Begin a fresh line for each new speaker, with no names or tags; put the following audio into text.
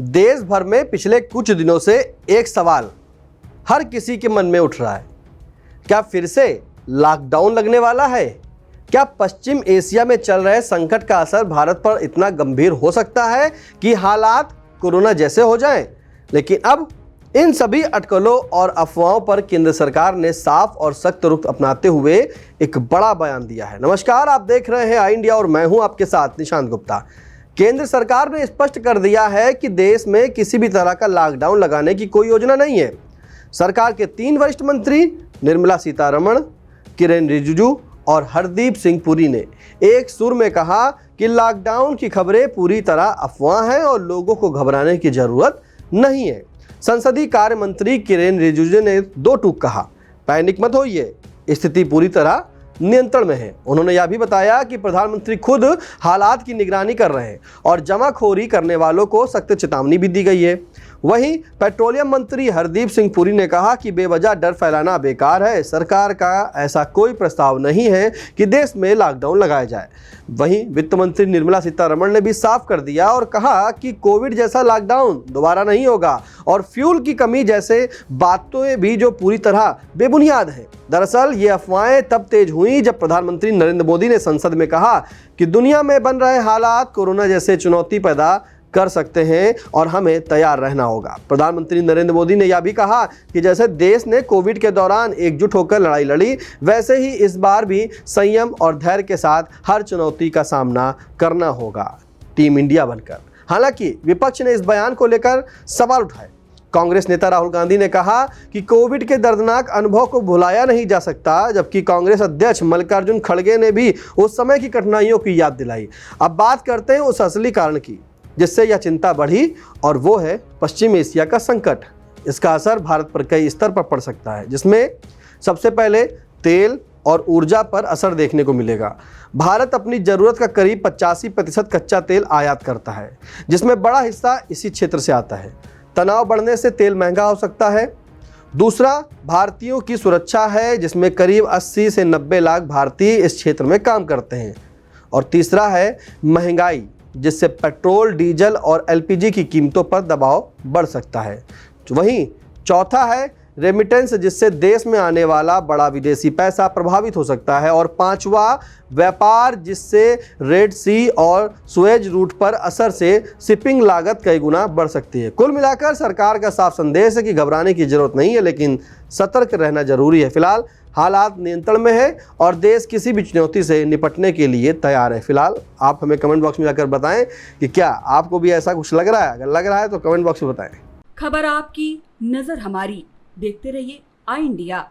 देश भर में पिछले कुछ दिनों से एक सवाल हर किसी के मन में उठ रहा है। क्या फिर से लॉकडाउन लगने वाला है? क्या पश्चिम एशिया में चल रहे संकट का असर भारत पर इतना गंभीर हो सकता है कि हालात कोरोना जैसे हो जाएं? लेकिन अब इन सभी अटकलों और अफवाहों पर केंद्र सरकार ने साफ और सख्त रुख अपनाते हुए एक बड़ा बयान दिया है। नमस्कार, आप देख रहे हैं आई इंडिया और मैं हूं आपके साथ निशांत गुप्ता। केंद्र सरकार ने स्पष्ट कर दिया है कि देश में किसी भी तरह का लॉकडाउन लगाने की कोई योजना नहीं है। सरकार के 3 वरिष्ठ मंत्री निर्मला सीतारमण, किरेन रिजिजू और हरदीप सिंह पुरी ने एक सुर में कहा कि लॉकडाउन की खबरें पूरी तरह अफवाह हैं और लोगों को घबराने की जरूरत नहीं है। संसदीय कार्य मंत्री किरेन रिजिजू ने 2 टूक कहा, पैनिक मत होइए, स्थिति पूरी तरह नियंत्रण में है। उन्होंने यह भी बताया कि प्रधानमंत्री खुद हालात की निगरानी कर रहे हैं और जमाखोरी करने वालों को सख्त चेतावनी भी दी गई है। वहीं पेट्रोलियम मंत्री हरदीप सिंह पुरी ने कहा कि बेवजह डर फैलाना बेकार है। सरकार का ऐसा कोई प्रस्ताव नहीं है कि देश में लॉकडाउन लगाया जाए। वहीं वित्त मंत्री निर्मला सीतारमण ने भी साफ कर दिया और कहा कि कोविड जैसा लॉकडाउन दोबारा नहीं होगा और फ्यूल की कमी जैसे बातें भी जो पूरी तरह बेबुनियाद हैं। दरअसल ये अफवाहें तब तेज हुई जब प्रधानमंत्री नरेंद्र मोदी ने संसद में कहा कि दुनिया में बन रहे हालात कोरोना जैसे चुनौती पैदा कर सकते हैं और हमें तैयार रहना होगा। प्रधानमंत्री नरेंद्र मोदी ने यह भी कहा कि जैसे देश ने कोविड के दौरान एकजुट होकर लड़ाई लड़ी, वैसे ही इस बार भी संयम और धैर्य के साथ हर चुनौती का सामना करना होगा, टीम इंडिया बनकर। हालांकि विपक्ष ने इस बयान को लेकर सवाल उठाए। कांग्रेस नेता राहुल गांधी ने कहा कि कोविड के दर्दनाक अनुभव को भुलाया नहीं जा सकता, जबकि कांग्रेस अध्यक्ष मल्लिकार्जुन खड़गे ने भी उस समय की कठिनाइयों की याद दिलाई। अब बात करते हैं उस असली कारण की जिससे यह चिंता बढ़ी, और वो है पश्चिम एशिया का संकट। इसका असर भारत पर कई स्तर पर पड़ सकता है, जिसमें सबसे पहले तेल और ऊर्जा पर असर देखने को मिलेगा। भारत अपनी ज़रूरत का करीब 85% कच्चा तेल आयात करता है, जिसमें बड़ा हिस्सा इसी क्षेत्र से आता है। तनाव बढ़ने से तेल महंगा हो सकता है। दूसरा, भारतीयों की सुरक्षा है, जिसमें करीब 80 से 90 लाख भारतीय इस क्षेत्र में काम करते हैं। और तीसरा है महंगाई, जिससे पेट्रोल, डीजल और एलपीजी की कीमतों पर दबाव बढ़ सकता है। वहीं चौथा है रेमिटेंस, जिससे देश में आने वाला बड़ा विदेशी पैसा प्रभावित हो सकता है। और पांचवा व्यापार, जिससे रेड सी और सुएज रूट पर असर से शिपिंग लागत कई गुना बढ़ सकती है। कुल मिलाकर सरकार का साफ संदेश है कि घबराने की जरूरत नहीं है, लेकिन सतर्क रहना जरूरी है। फिलहाल हालात नियंत्रण में है और देश किसी भी चुनौती से निपटने के लिए तैयार है। फिलहाल आप हमें कमेंट बॉक्स में जाकर बताएं कि क्या आपको भी ऐसा कुछ लग रहा है। अगर लग रहा है तो कमेंट बॉक्स में बताएं।
खबर आपकी, नजर हमारी। देखते रहिए आई इंडिया।